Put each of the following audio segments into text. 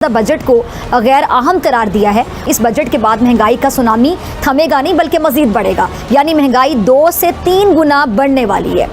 Budget को गैर अहम करार दिया है। इस बजट के बाद महंगाई का सुनामी थमेगा नहीं बल्कि मजीद बढ़ेगा, यानी महंगाई 2 से 3 गुना बढ़ने वाली है।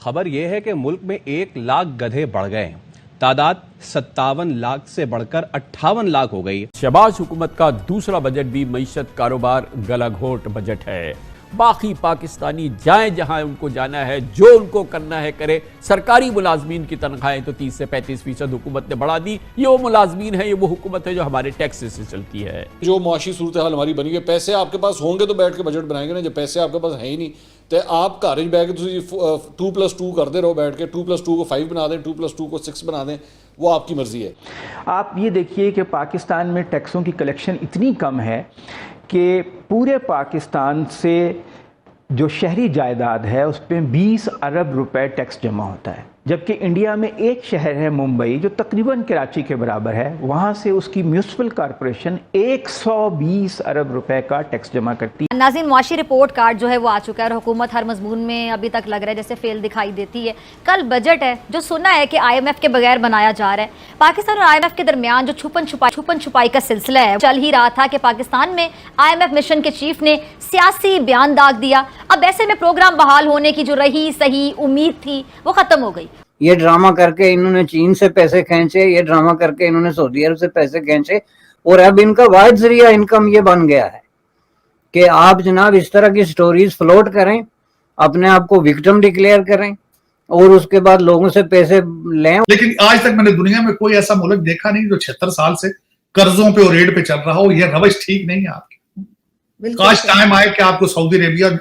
खबर यह है कि मुल्क में 1 लाख गधे बढ़ गए हैं। तादाद 57 लाख से बढ़कर 58 लाख हो गई। शहबाज हुकूमत का दूसरा बजट भी मईशत कारोबार गलाघोट बजट है। बाकी पाकिस्तानी जाएं जहां उनको जाना है, जो उनको करना है करे। सरकारी मुलाजमीन की तनख्वाहें तो 30 से 35% हुकूमत ने बढ़ा दी। ये वो मुलाजमीन है, ये वो हुकूमत है जो हमारे टैक्स से चलती है। जो मुआशी सूरत हाल हमारी बनी है, पैसे आपके पास होंगे तो बैठ के बजट बनाएंगे ना। जब पैसे आपके पास है ही नहीं तो आप घर ही बैठ के 2+2 करते रहो, बैठ के 2+2 को 5 बना दें, 2+2 को 6 बना दें, वो आपकी मर्जी है। आप ये देखिए कि पाकिस्तान में टैक्सों की कलेक्शन इतनी कम है कि पूरे पाकिस्तान से जो शहरी जायदाद है उस पर 20 अरब रुपए टैक्स जमा होता है, जबकि इंडिया में एक शहर है मुंबई जो तकरीबन कराची के बराबर है, वहाँ से उसकी म्यूनिसिपल कॉरपोरेशन 120 अरब रुपए का टैक्स जमा करती है। नाज़रीन, मुआशी रिपोर्ट कार्ड जो है वो आ चुका है और हुकूमत हर मजमून में अभी तक लग रहा है जैसे फेल दिखाई देती है। कल बजट है जो सुना है कि IMF के बगैर बनाया जा रहा है। पाकिस्तान और IMF के दरमियान जो छुपन छुपाई का सिलसिला है चल ही रहा था कि पाकिस्तान में IMF मिशन के चीफ ने सियासी बयान दाग दिया। अब ऐसे में प्रोग्राम बहाल होने की जो रही सही उम्मीद थी वो खत्म हो गई। ये ड्रामा करके इन्होंने चीन से पैसे खींचे, ये ड्रामा करके इन्होंने सऊदी अरब से पैसे खींचे और अब इनका वाहिद जरिया इनकम ये बन गया है कि आप जनाब इस तरह की स्टोरीज फ्लोट करें, अपने आप को विक्टिम डिक्लेयर करें और उसके बाद लोगों से पैसे लें। लेकिन आज तक मैंने दुनिया में कोई ऐसा मुल्क देखा नहीं जो 76 साल से कर्जों पे और रेट पे चल रहा हो। यह रवश ठीक नहीं है आपकी। काश टाइम आए कि आपको सऊदी अरेबिया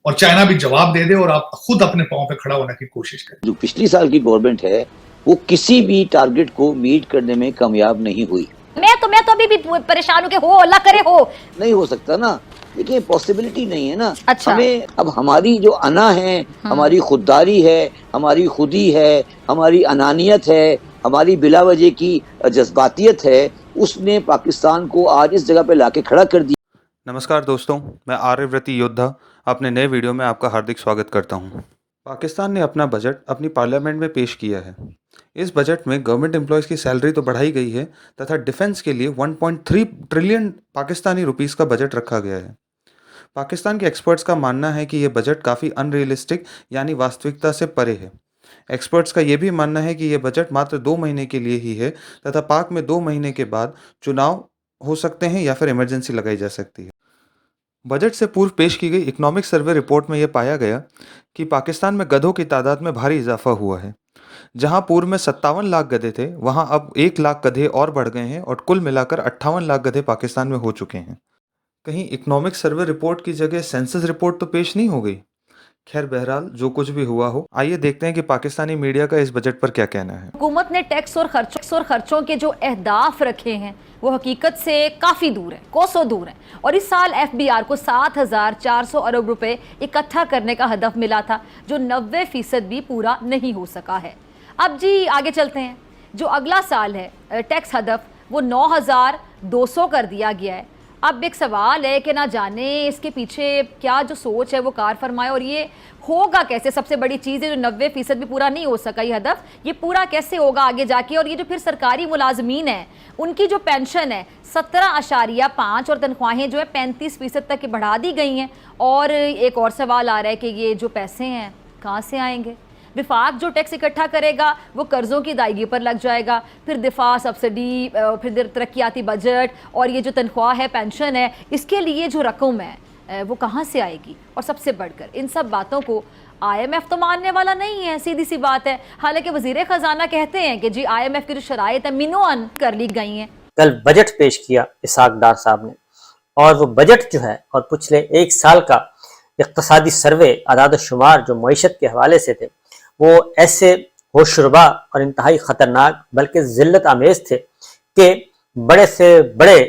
और चाइना भी जवाब दे दे और आप खुद अपने पांव पे खड़ा होने की कोशिश करें। जो पिछली साल की गवर्नमेंट है वो किसी भी टारगेट को मीट करने में कामयाब नहीं हुई। मैं तो अभी भी परेशान हूं कि हो अल्लाह करे हो। नहीं हो सकता ना, देखिए पॉसिबिलिटी नहीं है ना। अच्छा। हमें अब हमारी जो अना है, हमारी खुददारी है, हमारी खुदी है, हमारी अनानियत है, हमारी बिलावजह की जज्बातियत है, उसने पाकिस्तान को आज इस जगह पे लाके खड़ा कर दिया। नमस्कार दोस्तों, मैं आर्यव्रती योद्धा अपने नए वीडियो में आपका हार्दिक स्वागत करता हूं। पाकिस्तान ने अपना बजट अपनी पार्लियामेंट में पेश किया है। इस बजट में गवर्नमेंट एम्प्लॉयज़ की सैलरी तो बढ़ाई गई है तथा डिफेंस के लिए 1.3 ट्रिलियन पाकिस्तानी रुपीस का बजट रखा गया है। पाकिस्तान के एक्सपर्ट्स का मानना है कि यह बजट काफ़ी अनरियलिस्टिक यानी वास्तविकता से परे है। एक्सपर्ट्स का यह भी मानना है कि यह बजट मात्र 2 महीने के लिए ही है तथा पाक में 2 महीने के बाद चुनाव हो सकते हैं या फिर इमरजेंसी लगाई जा सकती है। बजट से पूर्व पेश की गई इकोनॉमिक सर्वे रिपोर्ट में यह पाया गया कि पाकिस्तान में गधों की तादाद में भारी इजाफा हुआ है। जहां पूर्व में 57 लाख गधे थे, वहां अब 1 लाख गधे और बढ़ गए हैं और कुल मिलाकर 58 लाख गधे पाकिस्तान में हो चुके हैं। कहीं इकोनॉमिक सर्वे रिपोर्ट की जगह सेंसस रिपोर्ट तो पेश नहीं हो गई। खैर बहरहाल जो कुछ भी हुआ हो, आइए देखते हैं कि पाकिस्तानी मीडिया का इस बजट पर क्या कहना है। हुकूमत ने टैक्स और खर्चों के जो अहदाफ रखे हैं वो हकीकत से काफ़ी दूर है, कोसों दूर है। और इस साल FBR को 7,400 अरब रुपए इकट्ठा करने का हदफ मिला था, जो 90% भी पूरा नहीं हो सका है। अब जी आगे चलते हैं। जो अगला साल है टैक्स हदफ वो 9,200 कर दिया गया है। अब एक सवाल है कि ना जाने इसके पीछे क्या जो सोच है वो कार फरमाए और ये होगा कैसे। सबसे बड़ी चीज़ है जो 90% भी पूरा नहीं हो सका ये हदफ, ये पूरा कैसे होगा आगे जाके। और ये जो फिर सरकारी मुलाजमीन है उनकी जो पेंशन है 17.5 और तनख्वाहें जो है 35% तक की बढ़ा दी गई हैं। और एक और सवाल आ रहा है कि ये जो पैसे हैं कहाँ से आएंगे। विफाक जो टैक्स इकट्ठा करेगा वो कर्ज़ों की अदायगी पर लग जाएगा, फिर दिफा, सब्सिडी, फिर तरक्याती बजट और ये जो तनख्वाह है, पेंशन है, इसके लिए जो रकम है वो कहाँ से आएगी। और सबसे बढ़कर इन सब बातों को IMF तो मानने वाला नहीं है, सीधी सी बात है। हालांकि वज़ीर ख़जाना कहते हैं कि जी IMF की जो शराइत है मिनोअन कर ली गई हैं। कल बजट पेश किया इसाक डार साहब ने और वो बजट जो है और पिछले 1 साल का इक़्तिसादी सर्वे आदाद शुमार जो मईशत के हवाले से थे वो ऐसे होशरुबा और इंतहाई ख़तरनाक बल्कि ज़िल्लत आमेज़ थे कि बड़े से बड़े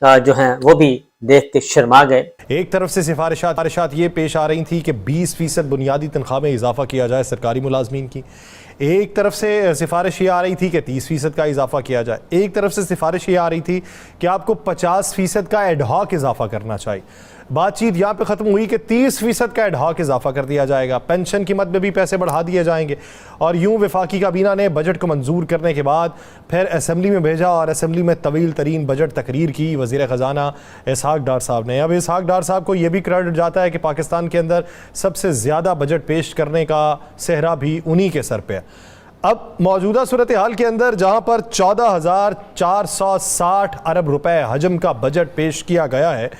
जो हैं वो भी देख के शर्मा गए। एक तरफ से सिफारिशात ये पेश आ रही थी कि 20% बुनियादी तनख्वाह में इजाफा किया जाए सरकारी मुलाजमीन की। एक तरफ से सिफारिश ये आ रही थी कि 30% का इजाफा किया जाए। एक तरफ से सिफारिश ये आ रही थी कि आपको 50% का एडहॉक इजाफा करना चाहिए। बातचीत यहाँ पे ख़त्म हुई कि 30% का एडहॉक इजाफा कर दिया जाएगा, पेंशन की मद में भी पैसे बढ़ा दिए जाएंगे। और यूँ वफाकी काबीना ने बजट को मंजूर करने के बाद फिर असम्बली में भेजा और असम्बली में तवील तरीन बजट तकरीर की वज़ीर ख़जाना इसहाक डार साहब ने। अब इसहाक डार साहब को यह भी क्रेडिट जाता है कि पाकिस्तान के अंदर सबसे ज़्यादा बजट पेश करने का सेहरा भी उन्हीं के सर पे है। अब मौजूदा सूरत हाल के अंदर जहां पर 14,460 अरब रुपए हजम का बजट पेश किया गया है,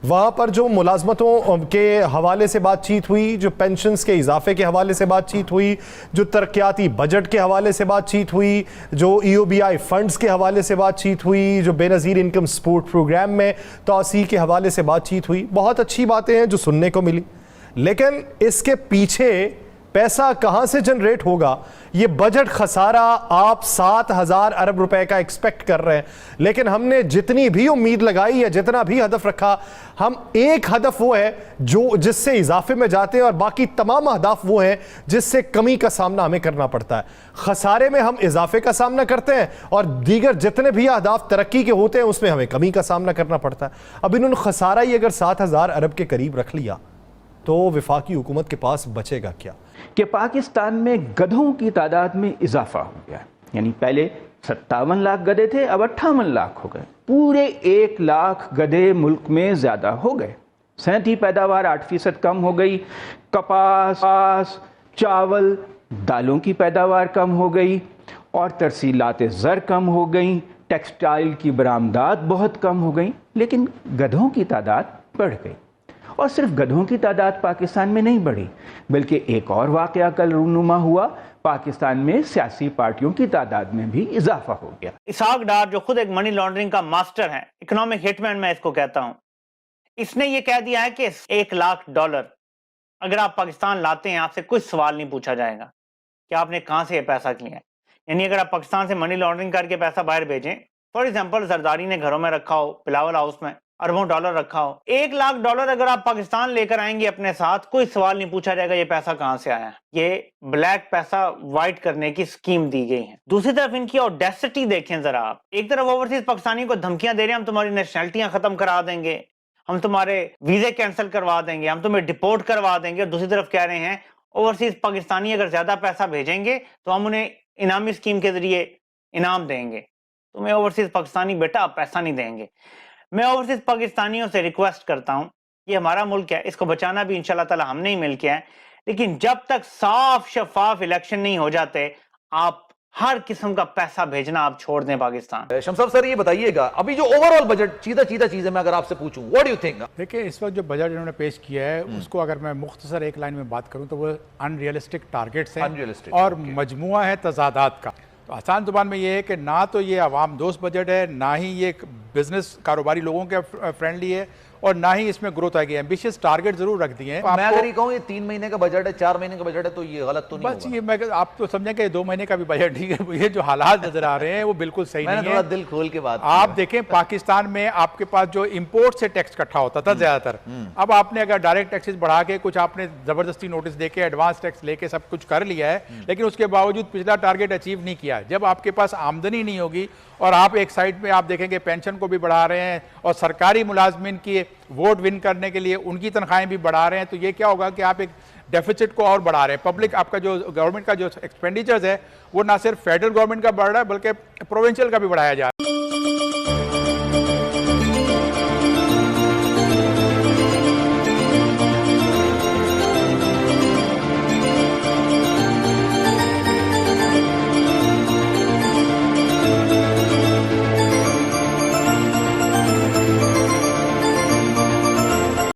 वहाँ पर जो मुलाजमतों के हवाले से बातचीत हुई, जो पेंशन्स के इजाफे के हवाले से बातचीत हुई, जो तरक्याती बजट के हवाले से बातचीत हुई, जो EOBI फंड्स के हवाले से बातचीत हुई, जो बेनज़ीर इनकम सपोर्ट प्रोग्राम में तोसी के हवाले से बातचीत हुई, बहुत अच्छी बातें हैं जो सुनने को मिली। लेकिन इसके पीछे पैसा कहाँ से जनरेट होगा? ये बजट खसारा आप 7,000 अरब रुपए का एक्सपेक्ट कर रहे हैं, लेकिन हमने जितनी भी उम्मीद लगाई है, जितना भी हदफ रखा, हम एक हदफ वो है जो जिससे इजाफे में जाते हैं और बाकी तमाम अहदाफ वो हैं जिससे कमी का सामना हमें करना पड़ता है। खसारे में हम इजाफे का सामना करते हैं और दीगर जितने भी अहदाफ तरक्की के होते हैं उसमें हमें कमी का सामना करना पड़ता है। अब इन्होंने खसारा ही अगर 7,000 अरब के करीब रख लिया तो वफाकी हुकूमत के पास बचेगा क्या? कि पाकिस्तान में गधों की तादाद में इजाफा हो गया। यानी पहले 57 लाख गधे थे, अब 58 लाख हो गए। पूरे 1 लाख गधे मुल्क में ज़्यादा हो गए। सनती पैदावार 8% कम हो गई। कपास, चावल, दालों की पैदावार कम हो गई और तरसीलात ज़र कम हो गई। टेक्सटाइल की बरामदात बहुत कम हो गई, लेकिन गधों की तादाद बढ़ गई। और सिर्फ गधों की तादाद पाकिस्तान में नहीं बढ़ी, बल्कि एक और वाकया कल रूनुमा हुआ, पाकिस्तान में सियासी पार्टियों की तादाद में भी इजाफा हो गया। इसहाक डार जो खुद एक मनी लॉन्ड्रिंग का मास्टर है, इकोनॉमिक हिटमैन मैं इसको कहता हूं, इसने ये कह दिया है कि $1 लाख अगर आप पाकिस्तान लाते हैं, आपसे कोई सवाल नहीं पूछा जाएगा कि आपने कहां से ये पैसा लिया है। यानी अगर आप पाकिस्तान से मनी लॉन्ड्रिंग करके पैसा बाहर भेजें, फॉर एग्जाम्पल जरदारी ने घरों में रखा हो, बिलावल हाउस में अरबों डॉलर रखा हो, $1 लाख अगर आप पाकिस्तान लेकर आएंगे अपने साथ, कोई सवाल नहीं पूछा जाएगा ये पैसा कहां से आया है। ये ब्लैक पैसा व्हाइट करने की स्कीम दी गई है। दूसरी तरफ इनकी ऑडेसिटी देखें जरा आप। एक तरफ ओवरसीज पाकिस्तानी को धमकियां दे रहे हैं, हम तुम्हारी नेशनलिटियां खत्म करा देंगे, हम तुम्हारे वीजे कैंसिल करवा देंगे, हम तुम्हें डिपोर्ट करवा देंगे। और दूसरी तरफ कह रहे हैं ओवरसीज पाकिस्तानी अगर ज्यादा पैसा भेजेंगे तो हम उन्हें इनामी स्कीम के जरिए इनाम देंगे। तुम्हें ओवरसीज पाकिस्तानी बेटा पैसा नहीं देंगे। मैं ओवरसीज पाकिस्तानियों से रिक्वेस्ट करता हूं, ये हमारा मुल्क है, इसको बचाना भी इंशाल्लाह ताला हमने ही मिल के है, लेकिन जब तक साफ शफाफ इलेक्शन नहीं हो जाते, आप हर किस्म का पैसा भेजना आप छोड़ दें पाकिस्तान। शमसाब सर ये बताइएगा, अभी जो ओवरऑल बजट सीधा चीजें मैं अगर आपसे पूछूं, व्हाट डू यू थिंक? देखिए, इस वक्त जो बजट इन्होंने पेश किया है उसको अगर मैं मुख्तसर एक लाइन में बात करूं तो वो अनरियलिस्टिक टारगेट्स हैं और मजमुआ है तजादात का। तो आसान जुबान में ये है कि ना तो ये आवाम दोस्त बजट है, ना ही ये बिजनेस कारोबारी लोगों के फ्रेंडली है, और ना ही इसमें ग्रोथ आएगी। एम्बिशियस टारगेट जरूर रख दिए हैं। मैं अगर ये कहूँ ये 3 महीने का बजट है, 4 महीने का बजट है, तो ये गलत तो नहीं बस होगा? ये मैं आप तो समझें कि 2 महीने का भी बजट ठीक है। ये जो हालात नजर आ रहे हैं वो बिल्कुल सही नहीं है। थोड़ा दिल खोल के बात आप देखें, पाकिस्तान में आपके पास जो इंपोर्ट से टैक्स इकट्ठा होता था ज्यादातर, अब आपने अगर डायरेक्ट टैक्सेस बढ़ा के कुछ आपने जबरदस्ती नोटिस देके एडवांस टैक्स लेके सब कुछ कर लिया है, लेकिन उसके बावजूद पिछला टारगेट अचीव नहीं किया। जब आपके पास आमदनी नहीं होगी और आप एक साइड में आप देखेंगे पेंशन को भी बढ़ा रहे हैं और सरकारी मुलाजमिन की वोट विन करने के लिए उनकी तनख्वाहें भी बढ़ा रहे हैं, तो ये क्या होगा कि आप एक डेफिसिट को और बढ़ा रहे हैं। पब्लिक आपका जो गवर्नमेंट का जो एक्सपेंडिचर्स है वो ना सिर्फ फेडरल गवर्नमेंट का बढ़ रहा है बल्कि प्रोविंशियल का भी बढ़ाया जा रहा है।